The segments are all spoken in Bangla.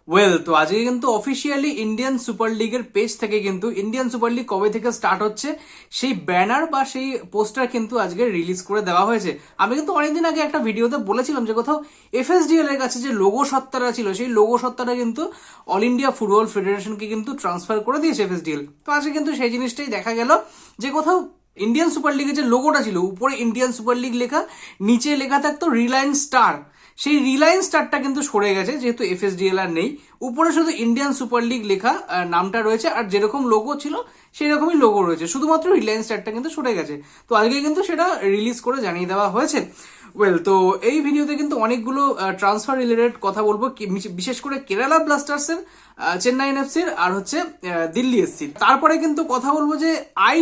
ওয়েল, তো আজকে কিন্তু অফিসিয়ালি ইন্ডিয়ান সুপার লিগের পেজ থেকে কিন্তু ইন্ডিয়ান সুপার লিগ কবে থেকে স্টার্ট হচ্ছে সেই ব্যানার বা সেই পোস্টার কিন্তু আজকে রিলিজ করে দেওয়া হয়েছে। আমি কিন্তু অনেকদিন আগে একটা ভিডিওতে বলেছিলাম যে কোথাও এফএসডিএল এর কাছে যে লোগো সত্তাটা ছিল সেই লোগো সত্তাটা কিন্তু অল ইন্ডিয়া ফুটবল ফেডারেশনকে কিন্তু ট্রান্সফার করে দিয়েছে এফএসডিএল। তো আজকে কিন্তু সেই জিনিসটাই দেখা গেল যে কোথাও ইন্ডিয়ান সুপার লিগের যে লোগোটা ছিল উপরে ইন্ডিয়ান সুপার লিগ লেখা, নিচে লেখা থাকতো রিলায়েন্স স্টার, সেই রিলায়েন্স স্টারটা কিন্তু সরে গেছে যেহেতু এফএসডিএল আর নেই। উপরে শুধু ইন্ডিয়ান সুপার লিগ লেখা নামটা রয়েছে, আর যেরকম লোগো ছিল সেই রকমই লোগো রয়েছে, শুধুমাত্র রিলায়েন্স স্টারটা কিন্তু সরে গেছে। তো আজকে কিন্তু সেটা রিলিজ করে জানিয়ে দেওয়া হয়েছে। ওয়েল, তো এই ভিডিওতে কিন্তু অনেকগুলো ট্রান্সফার রিলেটেড কথা বলবো, বিশেষ করে কেরালা ব্লাস্টার্সের, চেন্নাই এনএফসির আর হচ্ছে দিল্লি এসসির। তারপরে কিন্তু কথা বলবো যে আই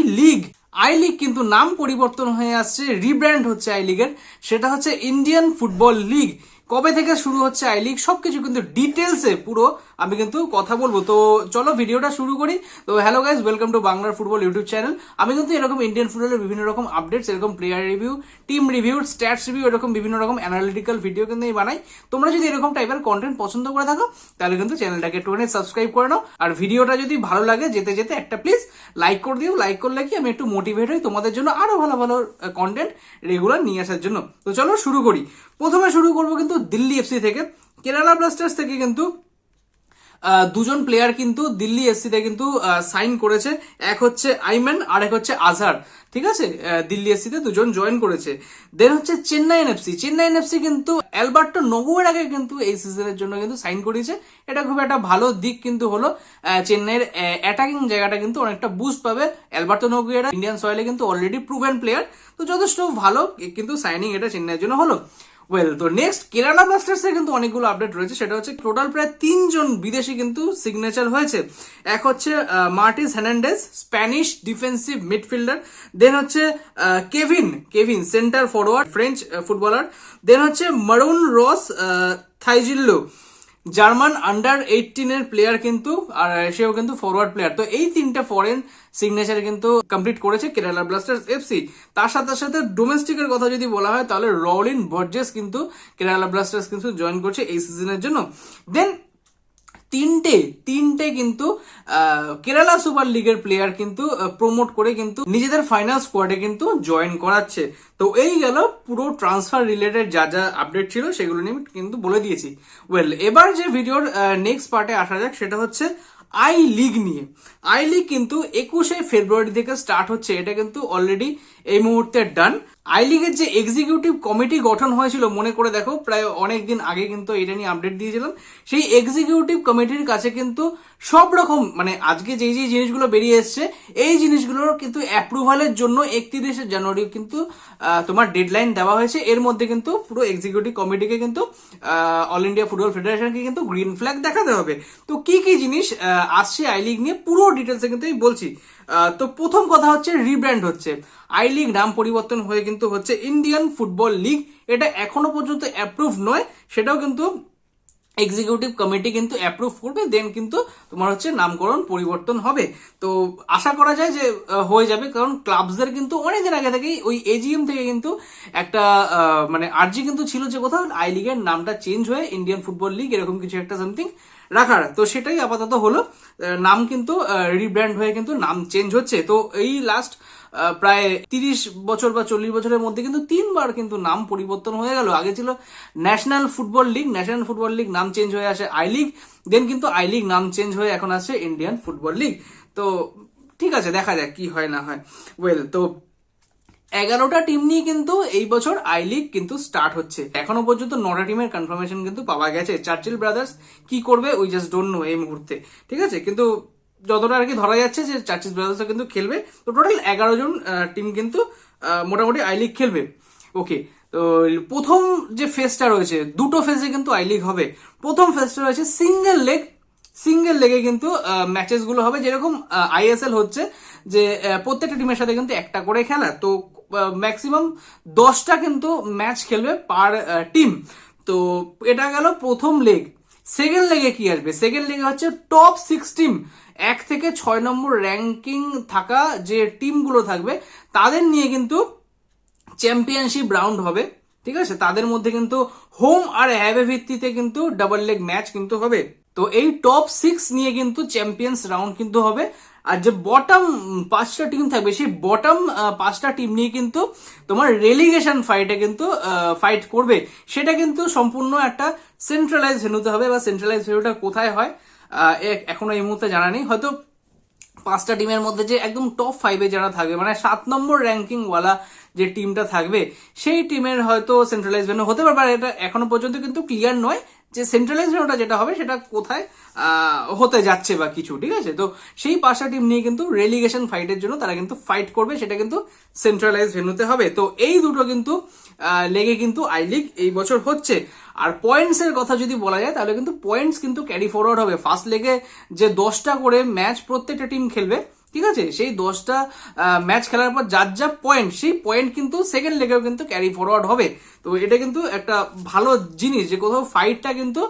লিগ কিন্তু নাম পরিবর্তন হয়ে আসছে, রিব্র্যান্ড হচ্ছে আই লিগের, সেটা হচ্ছে ইন্ডিয়ান ফুটবল লিগ। কবে থেকে শুরু হচ্ছে আই লিগ সবকিছু কিন্তু ডিটেলসে পুরো আমি কিন্তু কথা বলবো। তো চলো ভিডিওটা শুরু করি। তো হ্যালো গাইজ, ওয়েলকাম টু বাংলার ফুটবল ইউটিউব চ্যানেল। আমি কিন্তু এরকম ইন্ডিয়ান ফুটবলের বিভিন্ন রকম আপডেটস, এরকম player review, team review, stats review, এরকম বিভিন্ন রকম অ্যানালিটিক্যাল ভিডিও কিন্তু আমি বানাই। তোমরা যদি এরকম টাইপের কন্টেন্ট পছন্দ করে থাকো তাহলে কিন্তু চ্যানেলটাকে একটুখানি সাবস্ক্রাইব করে নাও। আর ভিডিওটা যদি ভালো লাগে যেতে যেতে একটা প্লিজ লাইক করে দিও। লাইক করলে কি আমি একটু মোটিভেট হই তোমাদের জন্য আরো ভালো ভালো কন্টেন্ট রেগুলার নিয়ে আসার জন্য। তো চলো শুরু করি। প্রথমে শুরু করবো কিন্তু দিল্লি এফসি থেকে। কেরালা ব্লাস্টার্স থেকে কিন্তু দুজন প্লেয়ার কিন্তু দিল্লি এসসিতে কিন্তু সাইন করেছে। এক হচ্ছে আইম্যান আর এক হচ্ছে আজহার। ঠিক আছে, দিল্লি এসসিতে দুজন জয়েন করেছে। দেন হচ্ছে চেন্নাই এনএফসি কিন্তু অ্যালবার্টো নোগুয়ের আগে কিন্তু এই সিজনের জন্য কিন্তু সাইন করেছে। এটা খুব একটা ভালো দিক কিন্তু হলো, চেন্নাইয়ের অ্যাটাকিং জায়গাটা কিন্তু অনেকটা বুস্ট পাবে। অ্যালবার্টো নোগুয়েরা ইন্ডিয়ান সয়েলে কিন্তু অলরেডি প্রুভেন প্লেয়ার, তো যথেষ্ট ভালো কিন্তু সাইনিং এটা চেন্নাইয়ের জন্য হলো। ওয়েল, তো নেক্সট কেরালা ব্লাস্টার্সের কিন্তু অনেকগুলো আপডেট রয়েছে। সেটা হচ্ছে টোটাল প্রায় 3জন বিদেশি কিন্তু সিগনেচার হয়েছে। এক হচ্ছে Martis Hernandez, Spanish defensive midfielder. Then হচ্ছে Kevin centre forward, French footballer. Then হচ্ছে মারুন রস থাইজিল্লো, জার্মান আন্ডার 18 এর প্লেয়ার কিন্তু, আর সেও কিন্তু ফরওয়ার্ড প্লেয়ার। তো এই তিনটা ফরেন সিগনেচার কিন্তু কমপ্লিট করেছে কেরালা ব্লাস্টার্স এফসি। তার সাথে সাথে ডোমেস্টিকের কথা যদি বলা হয় তাহলে রলিন বর্জেস কিন্তু কেরালা ব্লাস্টার্স কিন্তু জয়েন করছে এই সিজনের জন্য। দেন তিনটে কিন্তু কেরালা সুপার লিগের প্লেয়ার কিন্তু প্রমোট করে কিন্তু নিজেদের ফাইনাল স্কোয়াডে কিন্তু জয়েন করাচ্ছে। তো এই গেল পুরো ট্রান্সফার রিলেটেড যা যা আপডেট ছিল সেগুলো নিয়ে কিন্তু বলে দিয়েছি। ওয়েল, এবার যে ভিডিওর নেক্সট পার্টে আসা যাক সেটা হচ্ছে আই লিগ নিয়ে। আই লিগ কিন্তু 21শে ফেব্রুয়ারি থেকে স্টার্ট হচ্ছে, এটা কিন্তু অলরেডি এই মুহূর্তে ডান। আই লিগের যে এক্সিকিউটিভ কমিটি গঠন হয়েছিল মনে করে দেখো, প্রায় অনেকদিন আগে কিন্তু এটা নিয়ে আপডেট দিয়েছিলাম। সেই এক্সিকিউটিভ কমিটির কাছে কিন্তু সব রকম মানে আজকে যেই যেই জিনিসগুলো বেরিয়ে এসছে এই জিনিসগুলোর কিন্তু অ্যাপ্রুভালের জন্য 31শে জানুয়ারি কিন্তু তোমার ডেডলাইন দেওয়া হয়েছে। এর মধ্যে কিন্তু পুরো এক্সিকিউটিভ কমিটিকে কিন্তু অল ইন্ডিয়া ফুটবল ফেডারেশনকে কিন্তু গ্রিন ফ্ল্যাগ দেখাতে হবে। তো কি কি জিনিস আসছে আই লিগ নিয়ে পুরো ডিটেলসে কিন্তু আমি বলছি। তো প্রথম কথা হচ্ছে রিব্র্যান্ড হচ্ছে। আই লিগ নাম পরিবর্তন হয়ে কিন্তু হচ্ছে ইন্ডিয়ান ফুটবল লিগ। এটা এখনো পর্যন্ত অ্যাপ্রুভ নয়, সেটাও কিন্তু এক্সিকিউটিভ কমিটি কিন্তু অ্যাপ্রুভ করবে, দেন কিন্তু তোমার হচ্ছে নামকরণ পরিবর্তন হবে। তো আশা করা যায় যে হয়ে যাবে, কারণ ক্লাবসদের কিন্তু অনেকদিন আগে থেকেই ওই এজিএম থেকে কিন্তু একটা মানে আর্জি কিন্তু ছিল যে কোথাও আই লিগের নামটা চেঞ্জ হয়ে ইন্ডিয়ান ফুটবল লিগ এরকম কিছু একটা সামথিং রাখার। তো সেটাই আপাতত হলো, নাম কিন্তু রিব্র্যান্ড হয়ে কিন্তু নাম চেঞ্জ হচ্ছে। তো এই লাস্ট প্রায় 30 বছর বা 40 বছরের মধ্যে কিন্তু 3বার কিন্তু নাম পরিবর্তন হয়ে গেল। আগে ছিল ন্যাশনাল ফুটবল লিগ, নাম চেঞ্জ হয়ে আসে আই লিগ, দেন কিন্তু আই লিগ নাম চেঞ্জ হয়ে এখন আসছে ইন্ডিয়ান ফুটবল লিগ। তো ঠিক আছে, দেখা যাক কি হয় না হয়। ওয়েল, তো 11টা টিম নিয়ে কিন্তু এই বছর আই লিগ কিন্তু স্টার্ট হচ্ছে। এখনো পর্যন্ত 9টা টিমের কনফার্মেশন কিন্তু পাওয়া গেছে। চার্চিল ব্রাদার্স কি করবে উই জাস্ট ডোন্ট নো এই মুহূর্তে। ঠিক আছে, কিন্তু যতটা আর কি ধরা যাচ্ছে যে চার্চিল ব্রাদার্স কিন্তু খেলবে। তো টোটাল 11জন টিম কিন্তু মোটামুটি আই লিগ খেলবে। ওকে, তো প্রথম যে ফেজটা রয়েছে, দুটো ফেজে কিন্তু আই লিগ হবে। প্রথম ফেজটা রয়েছে সিঙ্গেল লেগে কিন্তু ম্যাচেস গুলো হবে, যেরকম আইএসএল হচ্ছে যে প্রত্যেকটা টিমের সাথে কিন্তু একটা করে খেলা। তো ম্যাক্সিমাম 10টা কিন্তু ম্যাচ খেলবে পার টিম। তো এটা গেল প্রথম লেগ। সেকেন্ড লেগে কি আসবে? সেকেন্ড লেগে হচ্ছে টপ 6 টিম, 1 থেকে 6 নম্বর র্যাঙ্কিং থাকা যে টিমগুলো থাকবে তাদের নিয়ে কিন্তু চ্যাম্পিয়নশিপ রাউন্ড হবে। ঠিক আছে, তাদের মধ্যে কিন্তু হোম আর অ্যাওয়ে ভিত্তিতে কিন্তু ডাবল লেগ ম্যাচ কিন্তু হবে। তো এই টপ 6 নিয়ে কিন্তু চ্যাম্পিয়ন্স রাউন্ড কিন্তু হবে। আর যে বটম 5টা টিম থাকবে সেই বটম 5টা টিম নিয়ে কিন্তু তোমার রেলিগেশন ফাইটে কিন্তু ফাইট করবে। সেটা কিন্তু সম্পূর্ণ একটা সেন্ট্রালাইজ ভেন্যুতে হবে, বা সেন্ট্রালাইজ ভেন্যুটা কোথায় হয় এখনো এই মুহূর্তে জানা নেই। হয়তো 5টা টিমের মধ্যে যে একদম টপ 5-এ যারা থাকবে, মানে 7 নম্বর র্যাঙ্কিং ওয়ালা যে টিমটা থাকবে সেই টিমের হয়তো সেন্ট্রালাইজ ভেন্যু হতে পারবে। আর এটা এখনো পর্যন্ত কিন্তু ক্লিয়ার নয় যে সেন্ট্রালাইজ ভেন্যুটা যেটা হবে সেটা কোথায় হতে যাচ্ছে বা কিছু, ঠিক আছে। তো সেই 5টা টিম নিয়ে কিন্তু রেলিগেশন ফাইটের জন্য তারা কিন্তু ফাইট করবে, সেটা কিন্তু সেন্ট্রালাইজ ভেন্যুতে হবে। তো এই দুটো কিন্তু লেগে কিন্তু আই লিগ এই বছর হচ্ছে। আর পয়েন্টস এর কথা যদি বলা যায় তাহলে কিন্তু পয়েন্টস কিন্তু ক্যারি ফরওয়ার্ড হবে। ফার্স্ট লেগে যে 10টা করে ম্যাচ প্রত্যেকটা টিম খেলবে, ঠিক আছে, সেই 10টা ম্যাচ খেলার পর যার যা পয়েন্ট, সেই পয়েন্ট কিন্তু সেকেন্ড লেগেও কিন্তু ক্যারি ফরওয়ার্ড হবে। তো এটা কিন্তু একটা ভালো জিনিস যে কোথাও ফাইটটা কিন্তু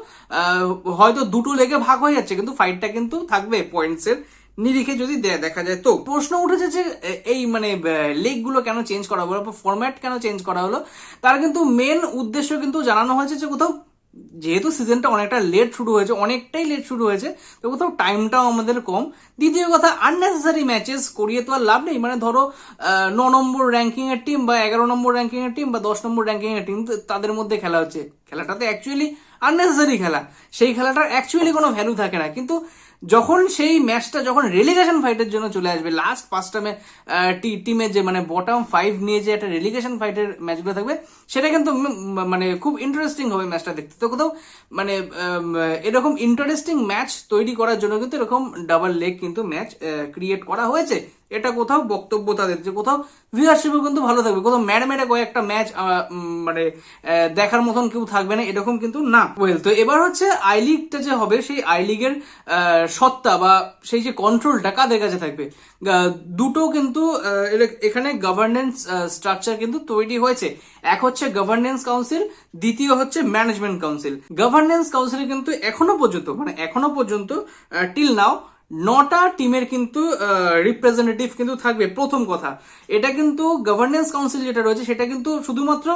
হয়তো দুটো লেগে ভাগ হয়ে যাচ্ছে, কিন্তু ফাইটটা কিন্তু থাকবে পয়েন্টস এর নিরিখে যদি দেখা যায়। তো প্রশ্ন উঠেছে যে এই মানে লেগ গুলো কেন চেঞ্জ করা হলো, ফরম্যাট কেন চেঞ্জ করা হলো। তার কিন্তু মেন উদ্দেশ্য কিন্তু জানানো হয়েছে যে কোথাও যেহেতু সিজনটা অনেকটা লেট শুরু হয়েছে, অনেকটাই লেট শুরু হয়েছে, তো কোথাও টাইমটাও আমাদের কম। দ্বিতীয় কথা, আননেসেসারি ম্যাচেস করিয়ে তো আর লাভ নেই। মানে ধরো 9 নম্বর র্যাঙ্কিং এর টিম বা 11 নম্বর র্যাঙ্কিং এর টিম বা 10 নম্বর র্যাঙ্কিং এর টিম, তাদের মধ্যে খেলা হচ্ছে, খেলাটাতে অ্যাকচুয়ালি আননেসেসারি খেলা, সেই খেলাটার অ্যাকচুয়ালি কোনো ভ্যালু থাকে না। কিন্তু যখন সেই ম্যাচটা যখন রেলিগেশন ফাইটের জন্য চলে আসবে, লাস্ট 5টা টিমের যে মানে বটম 5 নিয়ে যে একটা রেলিগেশন ফাইটের ম্যাচগুলো থাকবে, সেটা কিন্তু মানে খুব ইন্টারেস্টিং হবে ম্যাচটা দেখতে। তো কোথাও মানে এরকম ইন্টারেস্টিং ম্যাচ তৈরি করার জন্য কিন্তু এরকম ডাবল লেগ কিন্তু ম্যাচ ক্রিয়েট করা হয়েছে। এটা কোথাও বক্তব্য তাদের যে কোথাও ভিউয়ারশিপও কিন্তু ভালো থাকবে, কোথাও মেরে কয়েকটা ম্যাচ মানে দেখার মতন কেউ থাকবে না, এরকম কিন্তু না। ওয়েল, তো এবার হচ্ছে আই লিগটা যে হবে, সেই আই লিগের সত্তা বা সেই যে কন্ট্রোলটা কাদের কাছে থাকবে। দুটো কিন্তু এখানে গভর্নেন্স স্ট্রাকচার কিন্তু তৈরি হয়েছে। এক হচ্ছে গভর্নেন্স কাউন্সিল, দ্বিতীয় হচ্ছে ম্যানেজমেন্ট কাউন্সিল। গভর্নেন্স কাউন্সিলে কিন্তু এখনো পর্যন্ত টিল নাও 9টা টিমের কিন্তু রিপ্রেজেন্টেটিভ কিন্তু থাকবে। প্রথম কথা, এটা কিন্তু গভর্নেন্স কাউন্সিল যেটা রয়েছে সেটা কিন্তু শুধুমাত্র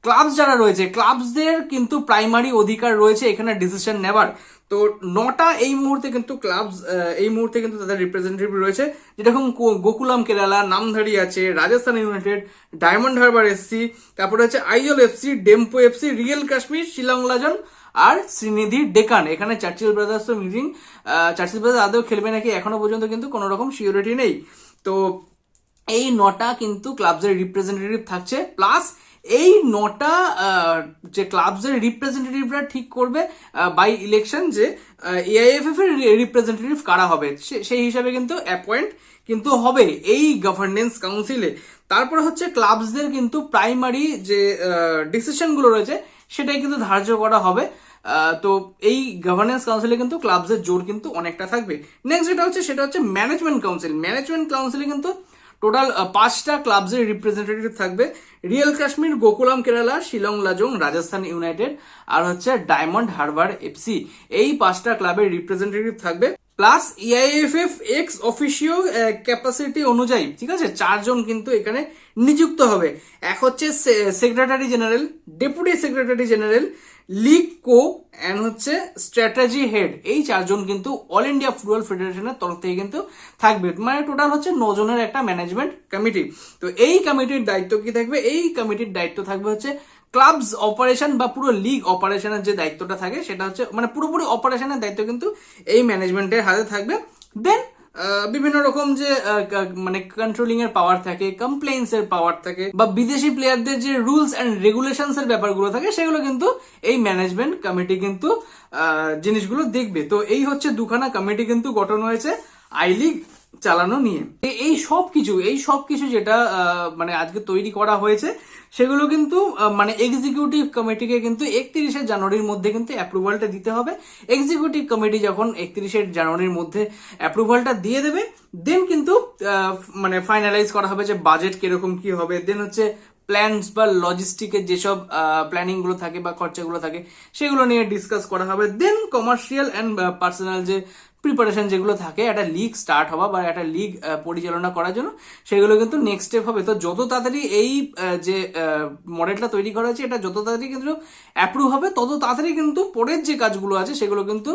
ক্লাবস যারা রয়েছে, ক্লাবসদের কিন্তু প্রাইমারি অধিকার রয়েছে এখানে ডিসিশন নেবার। তো 9টা এই মুহূর্তে কিন্তু ক্লাবস এই মুহূর্তে কিন্তু তাদের রিপ্রেজেন্টেটিভ রয়েছে, যেরকম গোকুলাম কেরালা, নামধারী আছে, Rajasthan United, Diamond Harbour FC, তারপরে হচ্ছে IL FC, Dempo FC, Real Kashmir, Shillong Lajong আর শ্রীনিধি ডেকান। এখানে চার্চিল ব্রাদার্স তো মিটিং, চার্চিল ব্রাদার্স আদৌ খেলবে নাকি এখনো পর্যন্ত কিন্তু কোনো রকম সিওরিটি নেই। তো এই 9টা কিন্তু ক্লাবসের রিপ্রেজেন্টেটিভ থাকছে, প্লাস এই 9টা যে ক্লাবসের রিপ্রেজেন্টেটিভরা ঠিক করবে বাই ইলেকশন যে এআইএফএফ এর রিপ্রেজেন্টেটিভ কারা হবে, সেই হিসাবে কিন্তু অ্যাপয়েন্ট কিন্তু হবে এই গভর্নেন্স কাউন্সিলে। তারপরে হচ্ছে ক্লাবসদের কিন্তু প্রাইমারি যে ডিসিশনগুলো রয়েছে সেটাই কিন্তু ধার্য করা হবে। তো এই গভর্নেন্স কাউন্সিলে কিন্তু ক্লাবসের জোর কিন্তু অনেকটা থাকবে। নেক্সট সেটা হচ্ছে ম্যানেজমেন্ট কাউন্সিল। ম্যানেজমেন্ট কাউন্সিলে কিন্তু টোটাল 5টা ক্লাবসের রিপ্রেজেন্টেটিভ থাকবে, রিয়েল কাশ্মীর, গোকুলাম কেরালা, শিলং লাজং, রাজস্থান ইউনাইটেড আর হচ্ছে ডায়মন্ড হারবার এফসি। এই 5টা ক্লাবের রিপ্রেজেন্টেটিভ থাকবে, plus AIFF x officio capacity অনুযায়ী, ঠিক আছে, 4 জন কিন্তু এখানে নিযুক্ত হবে। এক হচ্ছে secretary general, deputy secretary general, লিগ কো এন্ড হচ্ছে স্ট্র্যাটেজি হেড। এই 4 জন কিন্তু অল ইন্ডিয়া ফুটবল ফেডারেশনের তরফ থেকে কিন্তু থাকবে। মানে টোটাল হচ্ছে 9 জনের একটা ম্যানেজমেন্ট কমিটি। তো এই কমিটির দায়িত্ব কি থাকবে? এই কমিটির দায়িত্ব থাকবে হচ্ছে ক্লাবস অপারেশন বা পুরো লিগ অপারেশনের যে দায়িত্বটা থাকে সেটা হচ্ছে মানে পুরোপুরি অপারেশনের দায়িত্ব কিন্তু এই ম্যানেজমেন্টের হাতে থাকবে। দেন বিভিন্ন রকম যে মানে কন্ট্রোলিং এর পাওয়ার থাকে, কমপ্লেইন্স এর পাওয়ার থাকে, বা বিদেশি প্লেয়ারদের যে রুলস এন্ড রেগুলেশনস এর ব্যাপারগুলো থাকে সেগুলো কিন্তু এই ম্যানেজমেন্ট কমিটি কিন্তু জিনিসগুলো দেখবে। তো এই হচ্ছে দুখানা কমিটি কিন্তু গঠন হয়েছে আই লিগ চালানো নিয়ে। এই সব কিছু যেটা মানে আজকে তৈরি করা হয়েছে সেগুলো কিন্তু মানে এক্সিকিউটিভ কমিটিকে কিন্তু 31শে জানুয়ারির মধ্যে কিন্তু অ্যাপ্রুভালটা দিতে হবে। এক্সিকিউটিভ কমিটি যখন 31শে জানুয়ারির মধ্যে অ্যাপ্রুভালটা দিয়ে দেবে, দেন কিন্তু মানে ফাইনালাইজ করা হবে যে বাজেট কিরকম কি হবে, দেন হচ্ছে প্ল্যানস বা লজিস্টিকের যেসব প্ল্যানিং গুলো থাকে বা খরচাগুলো থাকে সেগুলো নিয়ে ডিসকাস করা হবে। দেন কমার্শিয়াল অ্যান্ড পার্সোনাল যে প্রিপারেশন যেগুলো থাকে একটা লিগ স্টার্ট হওয়া বা একটা লিগ পরিচালনা করার জন্য, সেগুলো কিন্তু নেক্সট স্টেপ হবে। তো যত তাড়াতাড়ি এই যে মডেলটা তৈরি করা হয়েছে এটা যত তাড়াতাড়ি কিন্তু অ্যাপ্রুভ হবে, তত তাড়াতাড়ি কিন্তু পরের যে কাজগুলো আছে সেগুলো কিন্তু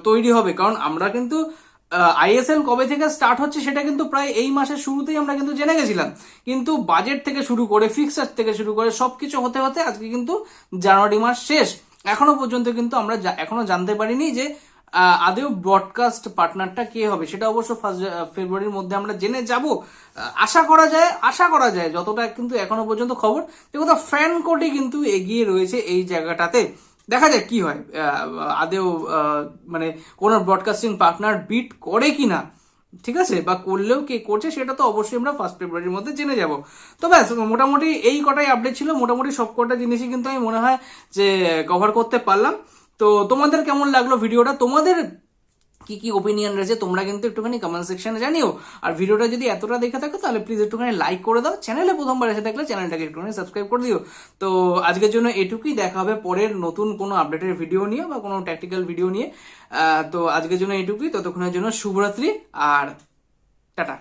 তৈরি হবে। কারণ আমরা কিন্তু আইএসএল কবে থেকে স্টার্ট হচ্ছে সেটা কিন্তু প্রায় এই মাসের শুরুতেই আমরা কিন্তু জেনে গেছিলাম, কিন্তু বাজেট থেকে শুরু করে ফিক্সার থেকে শুরু করে সবকিছু হতে হতে আজকে কিন্তু জানুয়ারি মাস শেষ, এখনো পর্যন্ত কিন্তু আমরা এখনো জানতে পারিনি যে আদেও ব্রডকাস্ট পার্টনারটা কে হবে। সেটা অবশ্য 1 ফেব্রুয়ারির মধ্যে আমরা জেনে যাব আশা করা যায় যতটা কিন্তু এখনো পর্যন্ত খবর। দেখো তো ফ্যান কোডে কিন্তু এগিয়ে রয়েছে এই জায়গাটাতে, দেখা যাক কি হয়, আদেও মানে কোন ব্রডকাস্টিং পার্টনার বিট করে কিনা, ঠিক আছে, বা করলেও কে করছে সেটা তো অবশ্যই আমরা 1 ফেব্রুয়ারির মধ্যে জেনে যাব। তো ব্যাস মোটামুটি এই কটাই আপডেট ছিল, মোটামুটি সব কটা জিনিসই কিন্তু আমি মনে হয় যে কভার করতে পারলাম। তো তোমাদের কেমন লাগলো ভিডিওটা, তোমাদের কি কি ওপিনিয়ন রয়েছে তোমরা কিন্তু একটুখানি কমেন্ট সেকশনে জানিও। আর ভিডিওটা যদি এতটা দেখে থাকো তাহলে প্লিজ একটুখানি লাইক করে দাও, চ্যানেলে প্রথমবার এসে থাকলে চ্যানেলটাকে একটুখানি সাবস্ক্রাইব করে দিও। তো আজকের জন্য এটুকুই, দেখা হবে পরের নতুন কোনো আপডেটের ভিডিও নিয়ে বা কোনো ট্যাকটিক্যাল ভিডিও নিয়ে। তো আজকের জন্য এটুকুই, ততক্ষণের জন্য শুভরাত্রি আর টাটা।